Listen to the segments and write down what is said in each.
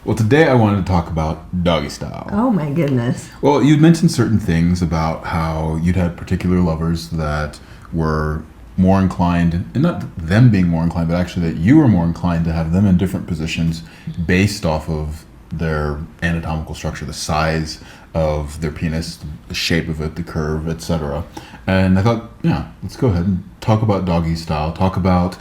Well, today I wanted to talk about doggy style. Oh my goodness. Well, you'd mentioned certain things about how you'd had particular lovers that were more inclined, and not them being more inclined, but actually that you were more inclined to have them in different positions based off of their anatomical structure, the size of their penis, the shape of it, the curve, etc. And I thought, yeah, let's go ahead and talk about doggy style, talk about,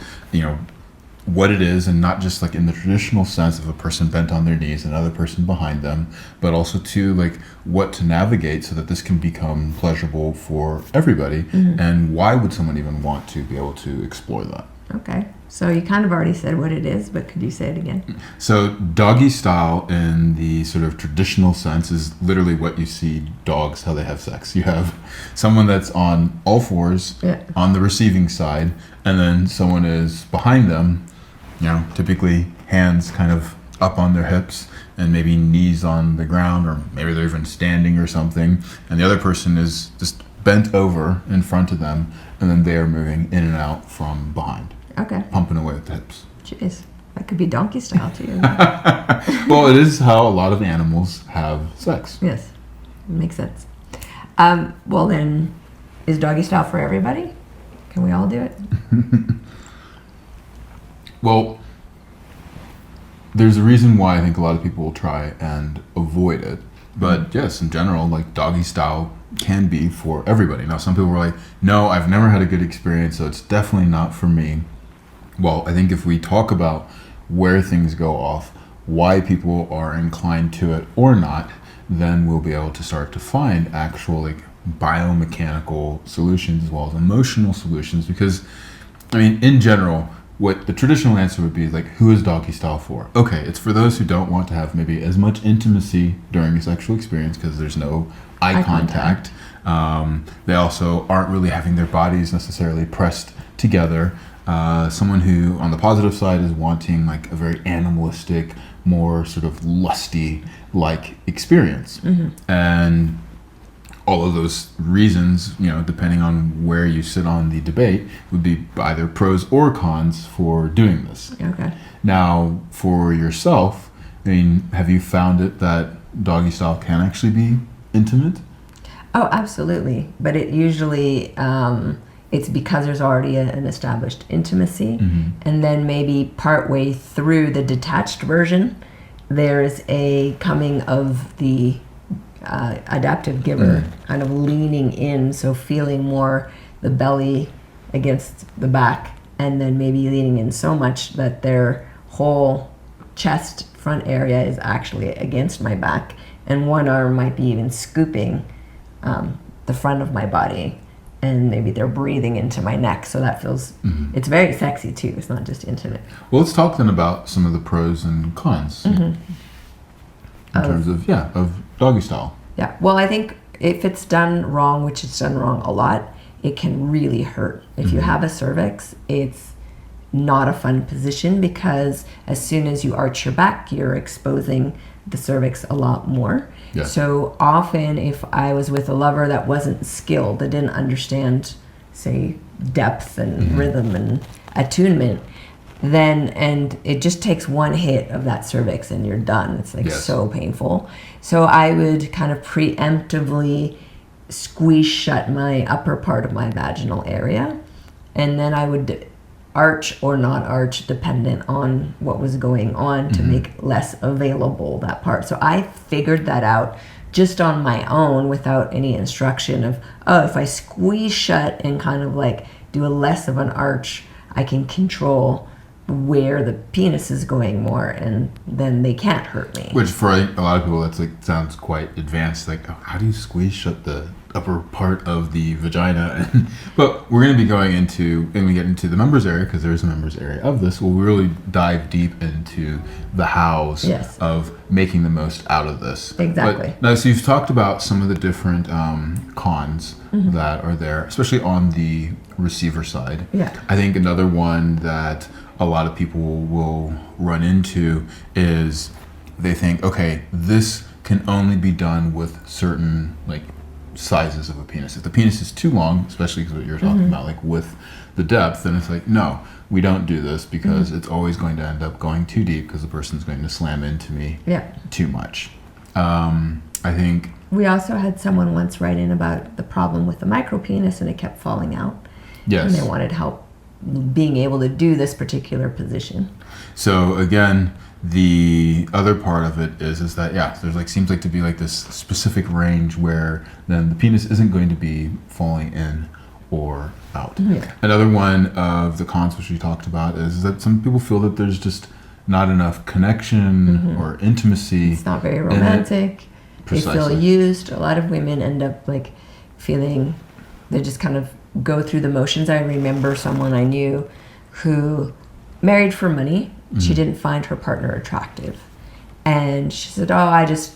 what it is, and not just like in the traditional sense of a person bent on their knees and another person behind them, but also to like what to navigate so that this can become pleasurable for everybody. And why would someone even want to be able to explore that? Okay. So you kind of already said what it is, but could you say it again? So doggy style in the sort of traditional sense is literally what you see dogs, how they have sex. You have someone that's on all fours on the receiving side, and then someone is behind them, typically hands kind of up on their hips and maybe knees on the ground, or maybe they're even standing or something. And the other person is just bent over in front of them, and then they are moving in and out from behind. Okay. Pumping away with the hips. Jeez. That could be donkey style too. Well, it is how a lot of animals have sex. Yes. Makes sense. Well then, is doggy style for everybody? Can we all do it? Well, there's a reason why I think a lot of people will try and avoid it. But yes, in general, like doggy style can be for everybody. Now, some people are like, no, I've never had a good experience, so it's definitely not for me. Well, I think if we talk about where things go off, why people are inclined to it or not, then we'll be able to start to find actual like biomechanical solutions as well as emotional solutions. Because, in general, what the traditional answer would be is like, who is doggy style for? Okay, it's for those who don't want to have maybe as much intimacy during a sexual experience because there's no eye contact. They also aren't really having their bodies necessarily pressed together. Someone who, on the positive side, is wanting like a very animalistic, more sort of lusty-like experience. And all of those reasons, depending on where you sit on the debate, would be either pros or cons for doing this. Okay. Now, for yourself, have you found it that doggy style can actually be intimate? Oh, absolutely. But it usually, it's because there's already an established intimacy. And then maybe partway through the detached version, there's a coming of the adaptive giver kind of leaning in, so feeling more the belly against the back, and then maybe leaning in so much that their whole chest front area is actually against my back, and one arm might be even scooping the front of my body, and maybe they're breathing into my neck, so that feels it's very sexy too. It's not just intimate. Well, let's talk then about some of the pros and cons in terms of doggy style. Yeah, well, I think if it's done wrong, which it's done wrong a lot, it can really hurt. If you have a cervix, it's not a fun position because as soon as you arch your back, you're exposing the cervix a lot more. Yes. So often if I was with a lover that wasn't skilled, that didn't understand, say, depth and rhythm and attunement, and it just takes one hit of that cervix and you're done. It's like so painful. So I would kind of preemptively squeeze shut my upper part of my vaginal area, and then I would arch or not arch dependent on what was going on to make less available that part. So I figured that out just on my own without any instruction of, if I squeeze shut and kind of like do a less of an arch, I can control where the penis is going more, and then they can't hurt me. Which for a lot of people, that's like sounds quite advanced. Like, how do you squeeze shut the upper part of the vagina? But we're going to be going into, when we get into the members area, because there is a members area of this, we'll really dive deep into the hows of making the most out of this. Exactly. But, now, so you've talked about some of the different cons that are there, especially on the receiver side. Yeah. I think another one that a lot of people will run into is they think, okay, this can only be done with certain like sizes of a penis. If the penis is too long, especially because what you're talking about, like with the depth, then it's like, no, we don't do this because it's always going to end up going too deep because the person's going to slam into me too much. I think we also had someone once write in about the problem with the micro penis and it kept falling out. Yes. And they wanted help being able to do this particular position. So again, the other part of it is that there's like seems like to be like this specific range where then the penis isn't going to be falling in or out. Another one of the cons which we talked about is that some people feel that there's just not enough connection or intimacy. It's not very romantic. They feel used. A lot of women end up like feeling they just kind of go through the motions. I remember someone I knew who married for money. She didn't find her partner attractive. And she said, I just,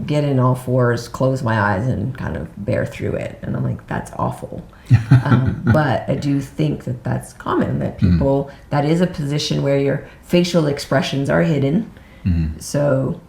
get in all fours, close my eyes, and kind of bear through it. And I'm like, that's awful. But I do think that that's common, that people, that is a position where your facial expressions are hidden. So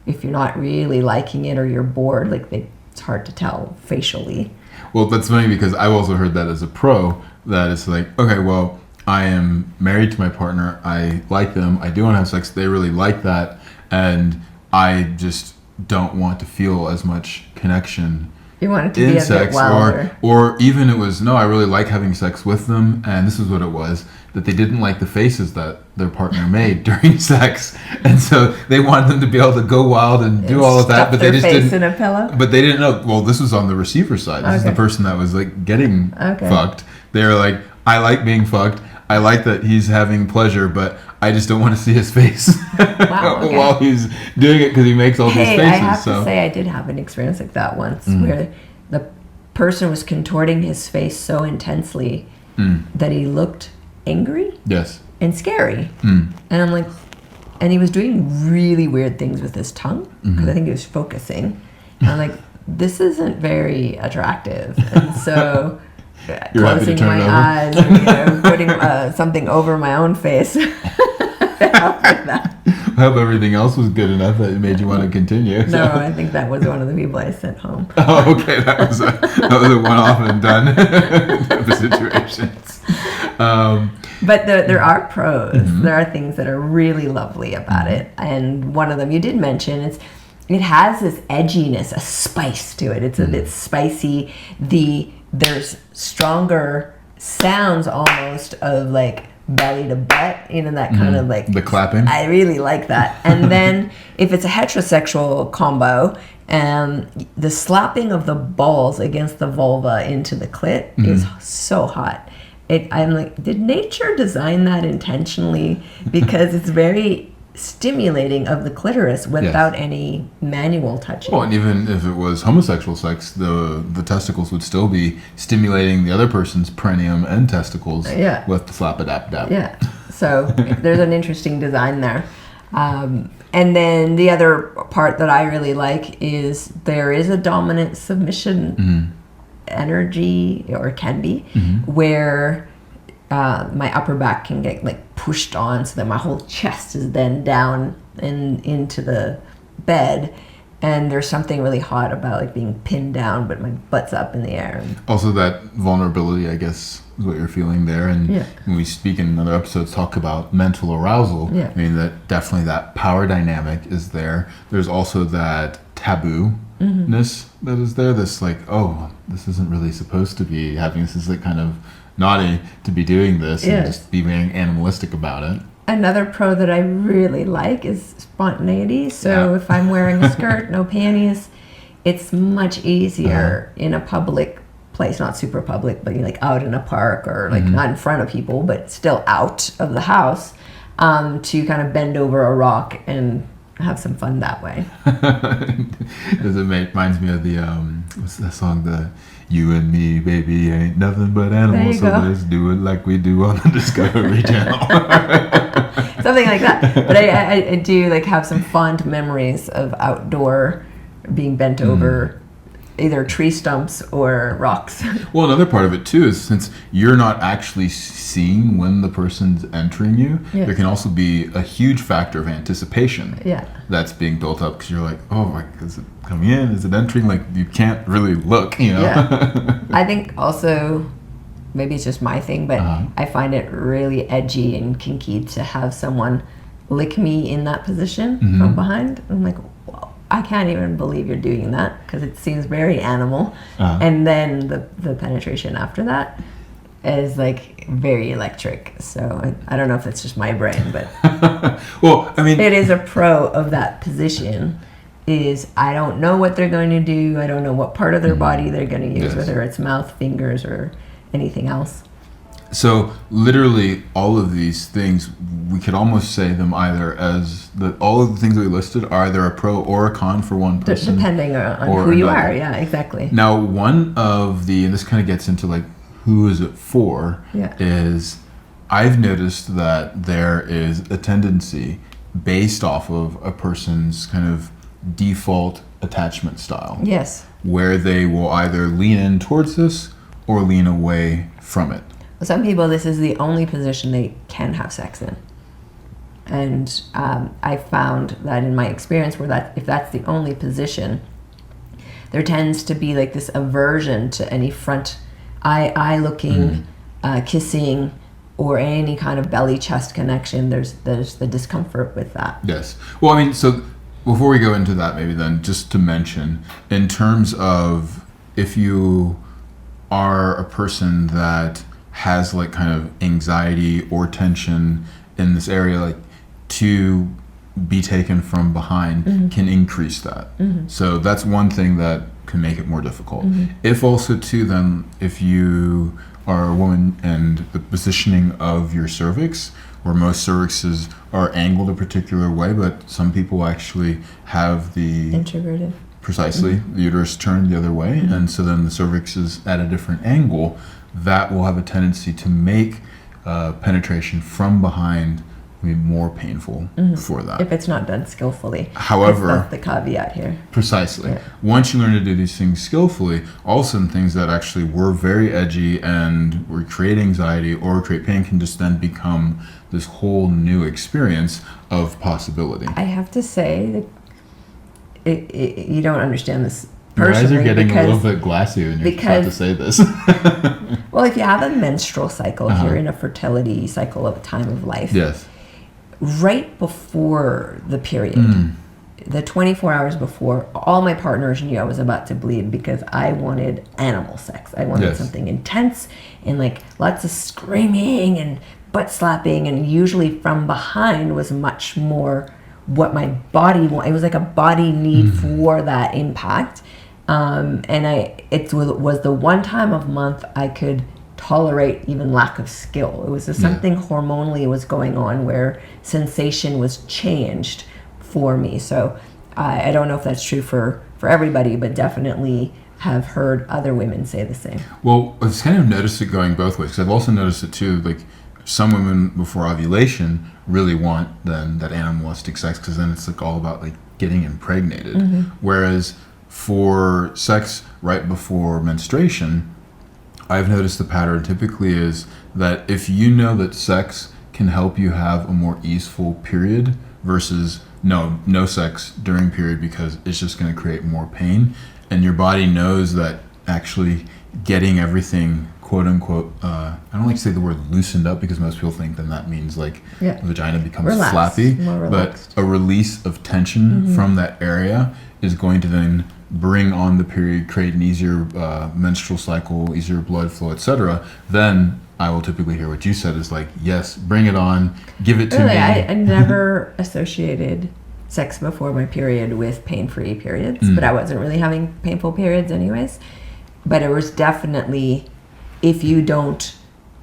if you're not really liking it or you're bored, it's hard to tell facially. Well, that's funny because I've also heard that as a pro, that it's like, okay, well, I am married to my partner. I like them. I do want to have sex. They really like that. And I just don't want to feel as much connection you want it to in be a sex. bit wilder. Or even it was, no, I really like having sex with them. And this is what it was, that they didn't like the faces that their partner made during sex. And so they wanted them to be able to go wild and do all of that. But they just didn't. In a pillow? But they didn't know. Well, this was on the receiver side. This is the person that was like getting fucked. They were like, I like being fucked. I like that he's having pleasure, but I just don't want to see his face while he's doing it because he makes all these faces. I have to say I did have an experience like that once where the person was contorting his face so intensely that he looked angry and scary. And I'm like, and he was doing really weird things with his tongue because I think he was focusing. And I'm like, this isn't very attractive. And so... You're closing my eyes and putting something over my own face. I hope everything else was good enough that it made you want to continue. No, I think that was one of the people I sent home. Oh, okay. That was a one-off and done type of situations. But there are pros. There are things that are really lovely about it. And one of them you did mention, it has this edginess, a spice to it. It's a bit spicy. There's stronger sounds almost of like belly to butt, that kind of like the clapping. I really like that. And then if it's a heterosexual combo, the slapping of the balls against the vulva into the clit is so hot. I'm like, did nature design that intentionally? Because it's very stimulating of the clitoris without any manual touching. Well, and even if it was homosexual sex, the testicles would still be stimulating the other person's perineum and testicles with the flap-a-dap-dap. Yeah, so there's an interesting design there. And then the other part that I really like is there is a dominant submission energy, or can be, where my upper back can get like pushed on so that my whole chest is then down and into the bed, and there's something really hot about like being pinned down but my butt's up in the air. Also that vulnerability, I guess, is what you're feeling there. And when we speak in other episodes, talk about mental arousal, I mean, that definitely that power dynamic is there. There's also that taboo-ness that is there. This like, this isn't really supposed to be having this. Is like kind of naughty to be doing this and just be being animalistic about it. Another pro that I really like is spontaneity. So if I'm wearing a skirt, no panties, it's much easier in a public place, not super public, but like out in a park or like not in front of people, but still out of the house, to kind of bend over a rock and have some fun that way. It reminds me of the what's that song, the "You and Me, baby, ain't nothing but animals, so let's do it like we do on the Discovery Channel." Something like that. But I do like have some fond memories of outdoor, being bent over either tree stumps or rocks. Well, another part of it too is since you're not actually seeing when the person's entering you, Yeah. there can also be a huge factor of anticipation Yeah. that's being built up because you're like, oh, like, is it coming in? Is it entering? Like, you can't really look, you know? Yeah. I think also, maybe it's just my thing, but Uh-huh. I find it really edgy and kinky to have someone lick me in that position from behind. I'm like, wow, I can't even believe you're doing that because it seems very animal. Uh-huh. And then the penetration after that is like very electric. So I don't know if it's just my brain, but Well, I mean, it is a pro of that position. Is I don't know what they're going to do. I don't know what part of their body they're going to use, Yes. whether it's mouth, fingers, or anything else. so literally all of these things, we could almost say them either as all of the things we listed are either a pro or a con for one person. Depending on or who you another. are. Yeah, exactly. Now, one of and this kind of gets into like who is it for, Yeah. is I've noticed that there is a tendency based off of a person's kind of default attachment style Yes. where they will either lean in towards this or lean away from it. For some people, this is the only position they can have sex in. And I found that in my experience, if that's the only position, there tends to be like this aversion to any front eye looking, kissing, or any kind of belly chest connection. There's the discomfort with that. Yes. Well, I mean, so before we go into that, maybe then just to mention, in terms of if you are a person that has like kind of anxiety or tension in this area, like to be taken from behind can increase that. So that's one thing that can make it more difficult. If also too, then if you are a woman and the positioning of your cervix, where most cervixes are angled a particular way, but some people actually have the Introverted. precisely the uterus turned the other way, and so then the cervix is at a different angle. That will have a tendency to make penetration from behind be more painful for that. If it's not done skillfully. However, that's the caveat here. precisely. Yeah. Once you learn to do these things skillfully, all of a sudden things that actually were very edgy and would create anxiety or create pain can just then become this whole new experience of possibility. I have to say that you don't understand this Your eyes personally are getting a because, little bit glassy when you're about to say this. well, if you have a menstrual cycle, if Uh-huh. you're in a fertility cycle of a time of life, Yes. right before the period, the 24 hours before, all my partners knew I was about to bleed because I wanted animal sex. I wanted Yes. something intense and like lots of screaming and butt slapping, and usually from behind was much more what my body wanted. It was like a body need for that impact. And it was the one time of month I could tolerate even lack of skill. It was just something hormonally was going on where sensation was changed for me. So I don't know if that's true for everybody, but definitely have heard other women say the same. Well, I've kind of noticed it going both ways, because I've also noticed it too, like some women before ovulation really want then that animalistic sex, because then it's like all about like getting impregnated. Whereas for sex right before menstruation, I've noticed the pattern typically is that if you know that sex can help you have a more easeful period versus no sex during period because it's just going to create more pain, and your body knows that actually getting everything quote unquote, I don't like to say the word loosened up because most people think then that means like the vagina becomes Relaxed, flappy, more relaxed. but a release of tension from that area is going to then bring on the period, create an easier menstrual cycle, easier blood flow, etc. Then I will typically hear what you said is like, yes, bring it on, give it to Really, me. I never associated sex before my period with pain-free periods, but I wasn't really having painful periods anyways. But it was definitely, if you don't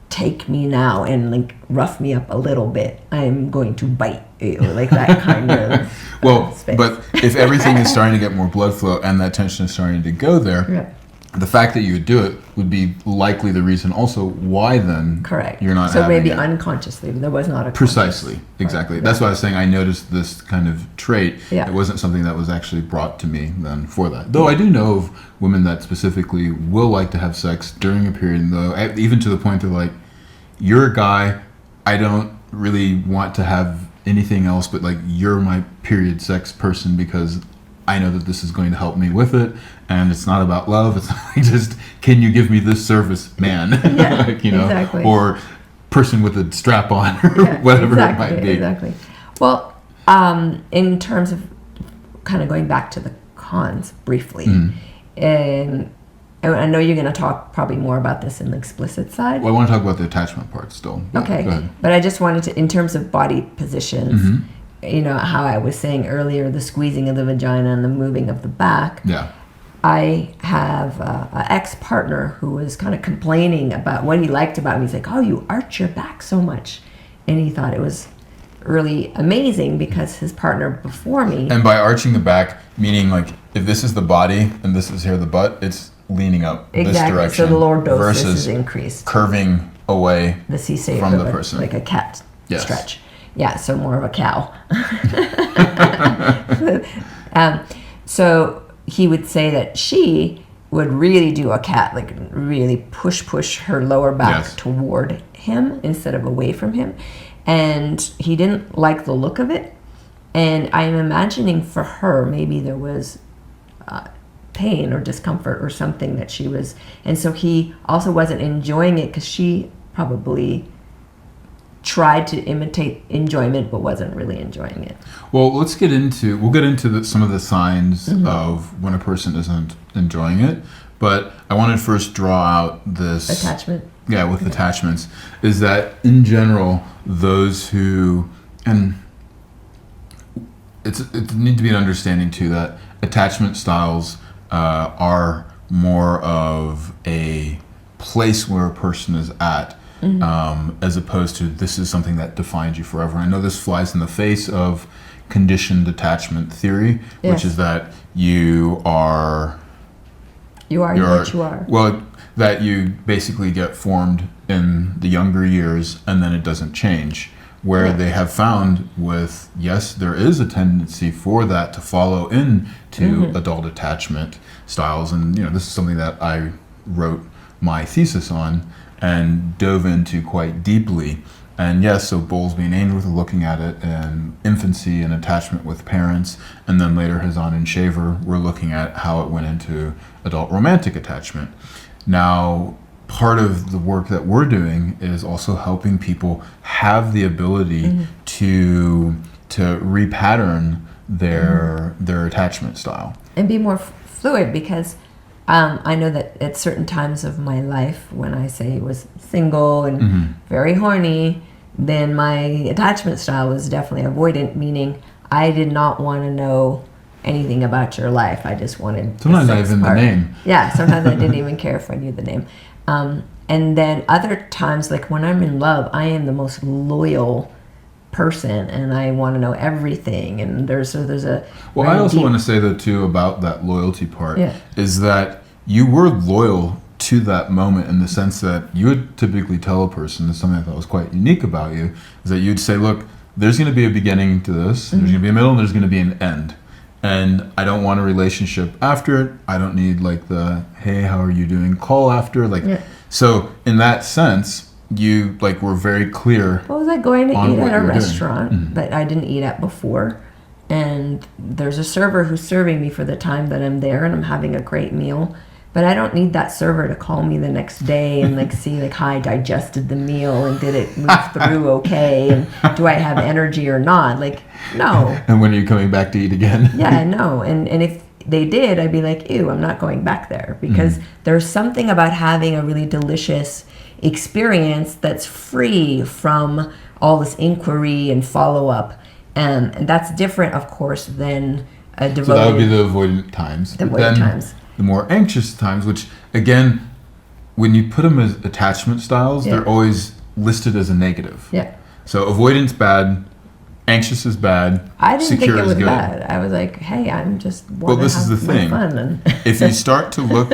take me now and like rough me up a little bit, I'm going to bite you, like that kind of Well, space. but if everything is starting to get more blood flow and that tension is starting to go there, the fact that you would do it would be likely the reason also why then Correct. you're not so having maybe it. unconsciously, there was not a Precisely, conscious- exactly. Right. That's why I was saying I noticed this kind of trait. Yeah. It wasn't something that was actually brought to me then for that. Though I do know of women that specifically will like to have sex during a period, and though even to the point they're like, you're a guy, I don't really want to have anything else, but like you're my period sex person because I know that this is going to help me with it, and it's not about love. It's like just, can you give me this service, man? Yeah, like, you know, exactly. or person with a strap on, or Yeah, whatever exactly, it might be. Exactly. Well, in terms of kind of going back to the cons briefly, and I know you're going to talk probably more about this in the explicit side. Well, I want to talk about the attachment part still. Okay, Go ahead. but I just wanted to, in terms of body positions, you know, how I was saying earlier, the squeezing of the vagina and the moving of the back. Yeah. I have an ex-partner who was kind of complaining about what he liked about me. He's like, oh, you arch your back so much. And he thought it was really amazing because his partner before me... And by arching the back, meaning like if this is the body and this is here the butt, it's leaning up this direction. So the lordosis versus is increased. Curving away The C from the person. Like a cat Yes. stretch. Yeah, so more of a cow. So he would say that she would really do a cat, like really push her lower back Yes. toward him instead of away from him. And he didn't like the look of it. And I'm imagining for her, maybe there was pain or discomfort or something that she was, and so he also wasn't enjoying it because she probably tried to imitate enjoyment but wasn't really enjoying it. Well, we'll get into some of the signs of when a person isn't enjoying it, but I want to first draw out this Attachment. Yeah, with attachments, is that in general, those who, and it need to be an understanding too that attachment styles are more of a place where a person is at, as opposed to this is something that defines you forever. I know this flies in the face of conditioned attachment theory, Yes. which is that you are what you are. Well, that you basically get formed in the younger years and then it doesn't change. Where Right. they have found with, yes, there is a tendency for that to follow into adult attachment styles. And, you know, this is something that I wrote my thesis on and dove into quite deeply. And yes, so Bowlesby and Ainsworth are looking at it in infancy and attachment with parents, and then later Hazan and Shaver were looking at how it went into adult romantic attachment. Now, part of the work that we're doing is also helping people have the ability to repattern their attachment style. And be more fluid because I know that at certain times of my life, when I say was single and very horny, then my attachment style was definitely avoidant, meaning I did not want to know anything about your life. I just wanted Sometimes the not sex even part. the name. Yeah, sometimes I didn't even care if I knew the name. And then other times, like when I'm in love, I am the most loyal person and I want to know everything. And there's a Well, very I also deep- want to say though too about that loyalty part Yeah. is that you were loyal to that moment in the sense that you would typically tell a person, and something I thought was quite unique about you, is that you'd say, look, there's going to be a beginning to this, there's going to be a middle, and there's going to be an end. And I don't want a relationship after it. I don't need like the, hey, how are you doing call after. Like, Yeah. So in that sense, you like were very clear. What was I going to on eat what at a you were doing. restaurant that I didn't eat at before? And there's a server who's serving me for the time that I'm there and I'm having a great meal. But I don't need that server to call me the next day and like see like how I digested the meal and did it move through okay and do I have energy or not? Like, no. And when are you coming back to eat again? Yeah, no. And if they did, I'd be like, ew, I'm not going back there. Because there's something about having a really delicious experience that's free from all this inquiry and follow-up. And that's different, of course, than a devoted... So that would be the avoidant times. The But avoidant then times. The more anxious times, which again, when you put them as attachment styles, Yeah. they're always listed as a negative. Yeah. So avoidance bad, anxious is bad, I didn't secure think it is was good. bad. I was like, hey, I'm just Well, want this to is have the my thing. fun. And If you start to look,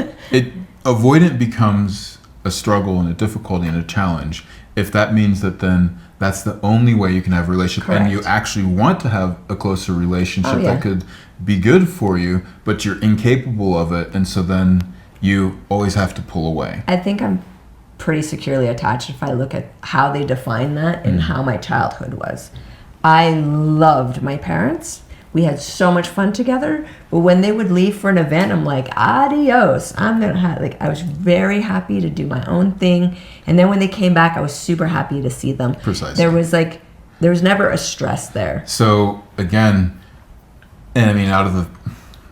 avoidant becomes a struggle and a difficulty and a challenge if that means that then that's the only way you can have a relationship. Correct. And you actually want to have a closer relationship Oh, yeah. that could be good for you, but you're incapable of it, and so then you always have to pull away. I think I'm pretty securely attached if I look at how they define that and how my childhood was. I loved my parents. We had so much fun together, but when they would leave for an event, I'm like, adios. I'm gonna have, like, I was very happy to do my own thing. And then when they came back, I was super happy to see them. Precisely. There was never a stress there. So again, and I mean, out of the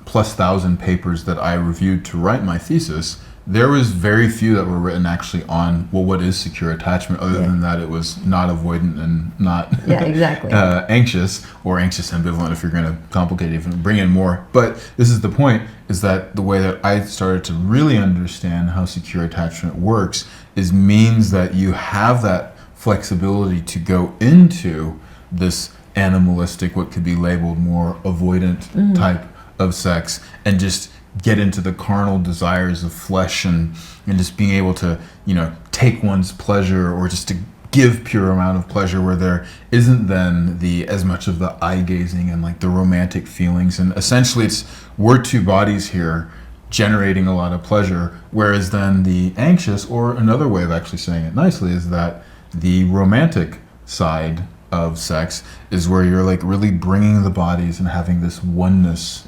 plus 1,000 papers that I reviewed to write my thesis, there was very few that were written actually on, well, what is secure attachment, other than that it was not avoidant and not exactly. anxious, or anxious ambivalent if you're going to complicate it, even bring in more. But this is the point, is that the way that I started to really understand how secure attachment works means that you have that flexibility to go into this animalistic, what could be labeled more avoidant type of sex, and just get into the carnal desires of flesh and just being able to, take one's pleasure, or just to give pure amount of pleasure, where there isn't then as much of the eye gazing and like the romantic feelings. And essentially we're two bodies here generating a lot of pleasure, whereas then the anxious, or another way of actually saying it nicely, is that the romantic side of sex is where you're like really bringing the bodies and having this oneness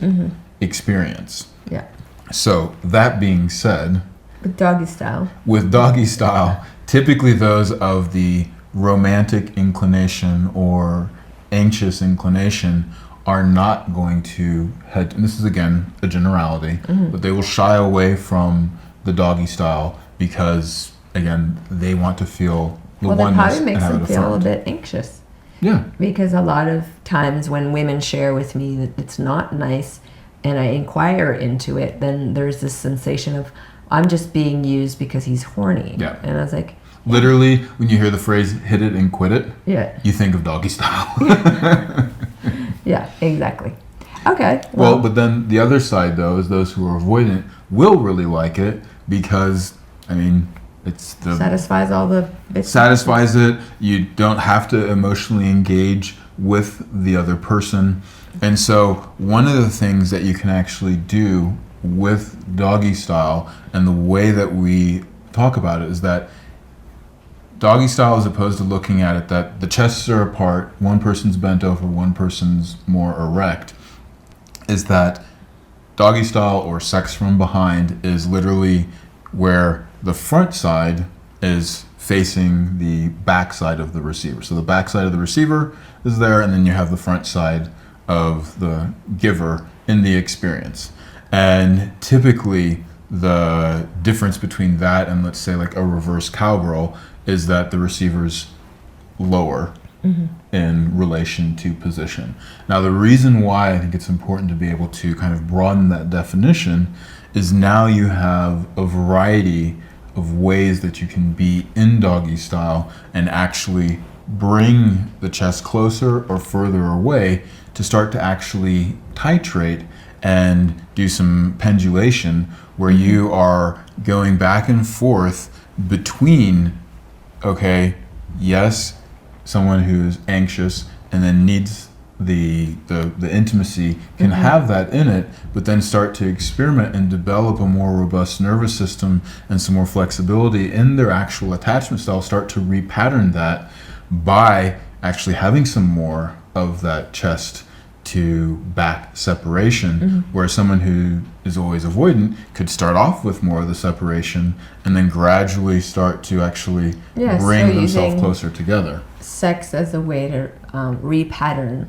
experience. Yeah. So that being said, With doggy style, typically those of the romantic inclination or anxious inclination are not going to head, and this is again a generality, but they will shy away from the doggy style because, again, they want to feel the that oneness probably and makes have them it feel a affirmed. bit anxious. Yeah. Because a lot of times when women share with me that it's not nice, and I inquire into it, then there's this sensation of, I'm just being used because he's horny. Yeah. And I was like, Literally, when you hear the phrase "hit it and quit it," yeah, you think of doggy style. yeah, exactly. Okay. Well, but then the other side, though, is those who are avoidant will really like it because, I mean, it's the satisfies all the bits. satisfies it. You don't have to emotionally engage with the other person. And so one of the things that you can actually do with doggy style, and the way that we talk about it, is that doggy style, as opposed to looking at it that the chests are apart, one person's bent over, one person's more erect, is that doggy style, or sex from behind, is literally where the front side is facing the back side of the receiver. So the back side of the receiver is there, and then you have the front side of the giver in the experience. And typically the difference between that and, let's say, like a reverse cowgirl, is that the receiver's lower in relation to position. Now, the reason why I think it's important to be able to kind of broaden that definition is now you have a variety of ways that you can be in doggy style and actually bring the chest closer or further away to start to actually titrate and do some pendulation, where you are going back and forth between, okay, yes, someone who's anxious and then needs the intimacy can have that in it, but then start to experiment and develop a more robust nervous system and some more flexibility in their actual attachment style, start to repattern that by actually having some more of that chest to back separation, where someone who is always avoidant could start off with more of the separation and then gradually start to actually Yeah, bring so themselves using closer together. sex as a way to repattern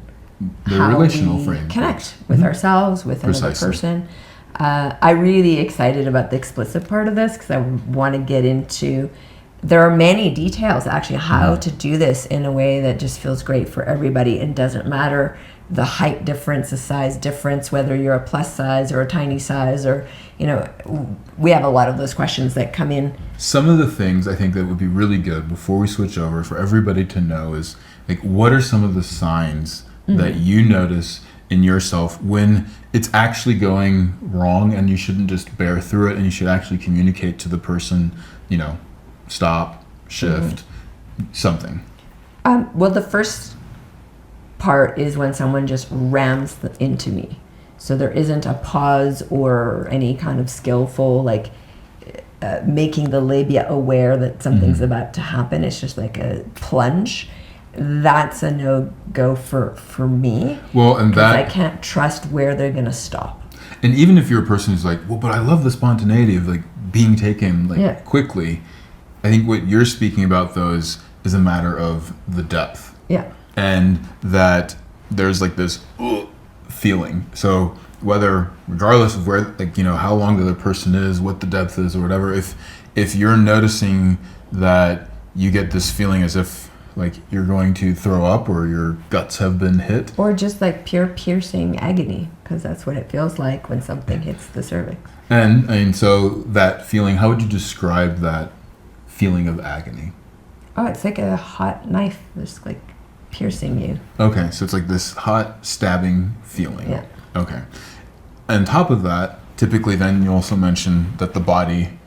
The how relational we frame. connect with ourselves, with another Precisely. person. I'm really excited about the explicit part of this because I want to get into. There are many details actually how to do this in a way that just feels great for everybody and doesn't matter the height difference, the size difference, whether you're a plus size or a tiny size, or we have a lot of those questions that come in. Some of the things I think that would be really good before we switch over for everybody to know is, like, what are some of the signs that you notice in yourself when it's actually going wrong, and you shouldn't just bear through it, and you should actually communicate to the person, stop, shift, something. Well, the first part is when someone just rams into me. So there isn't a pause or any kind of skillful, like, making the labia aware that something's about to happen. It's just like a plunge. That's a no-go for me. Well, and that... I can't trust where they're going to stop. And even if you're a person who's like, well, but I love the spontaneity of, like, being taken, like, quickly, I think what you're speaking about, though, is a matter of the depth. Yeah. And that there's, like, this feeling. So regardless of where, like, how long the other person is, what the depth is or whatever, if you're noticing that you get this feeling as if, like, you're going to throw up or your guts have been hit. Or just like pure piercing agony, because that's what it feels like when something hits the cervix. And, I mean, so that feeling, how would you describe that feeling of agony? Oh, it's like a hot knife just like piercing you. Okay, so it's like this hot stabbing feeling. Yeah. Okay. On top of that, typically then you also mention that the body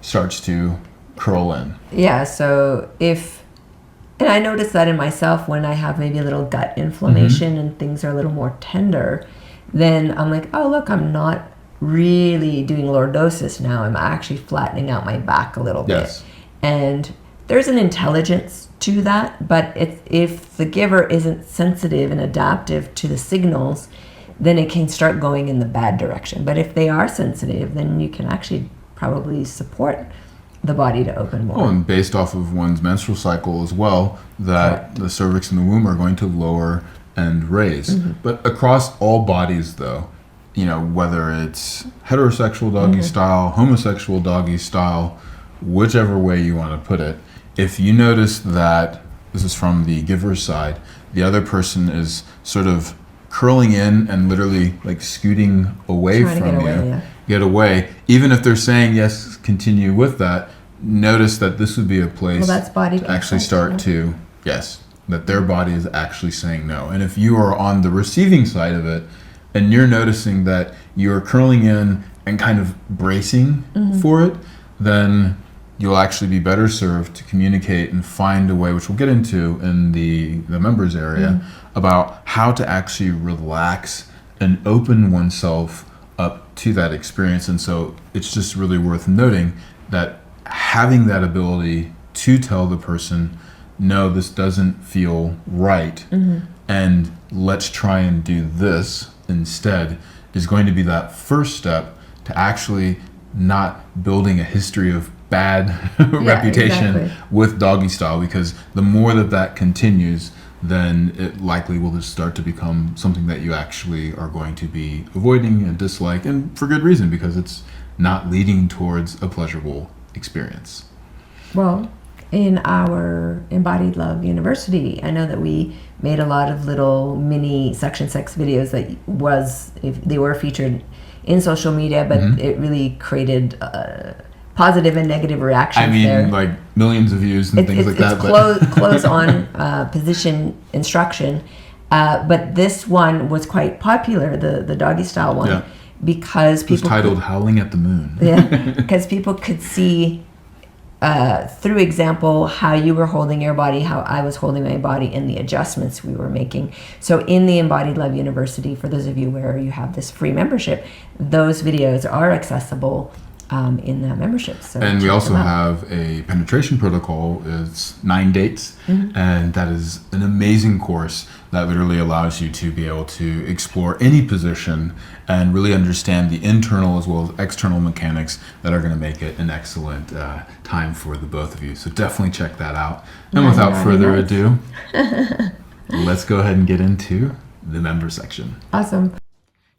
starts to curl in. Yeah, so and I notice that in myself when I have maybe a little gut inflammation and things are a little more tender, then I'm like, oh, look, I'm not really doing lordosis now. I'm actually flattening out my back a little bit. And there's an intelligence to that, but if the giver isn't sensitive and adaptive to the signals, then it can start going in the bad direction. But if they are sensitive, then you can actually probably support the body to open more. Oh, and based off of one's menstrual cycle as well, that the cervix and the womb are going to lower and raise. But across all bodies, though, whether it's heterosexual doggy style, homosexual doggy style, whichever way you want to put it, if you notice that, this is from the giver's side, the other person is sort of curling in and literally like scooting away from you, get away, even if they're saying yes, continue with that, notice that this would be a place to actually start to, that their body is actually saying no. And if you are on the receiving side of it and you're noticing that you're curling in and kind of bracing for it, then you'll actually be better served to communicate and find a way, which we'll get into in the members area, about how to actually relax and open oneself up to that experience. And so it's just really worth noting that having that ability to tell the person, no, this doesn't feel right, and let's try and do this instead, is going to be that first step to actually not building a history of bad reputation with doggy style, because the more that continues, then it likely will just start to become something that you actually are going to be avoiding and dislike, and for good reason, because it's not leading towards a pleasurable experience. Well, in our Embodied Love University, I know that we made a lot of little mini section 6 videos if they were featured in social media, but it really created positive and negative reactions. I mean, there. Like millions of views and things like that. It's close on position instruction, but this one was quite popular, the doggy style one, because people. It was titled "Howling at the Moon." Because people could see through example how you were holding your body, how I was holding my body, and the adjustments we were making. So in the Embodied Love University, for those of you where you have this free membership, those videos are accessible in that membership. So and we also have a penetration protocol. It's 9 dates, and that is an amazing course that literally allows you to be able to explore any position and really understand the internal as well as external mechanics that are going to make it an excellent time for the both of you. So definitely check that out. And without further ado, let's go ahead and get into the member section. Awesome.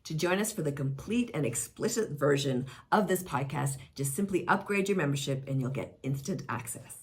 To join us for the complete and explicit version of this podcast, just simply upgrade your membership and you'll get instant access.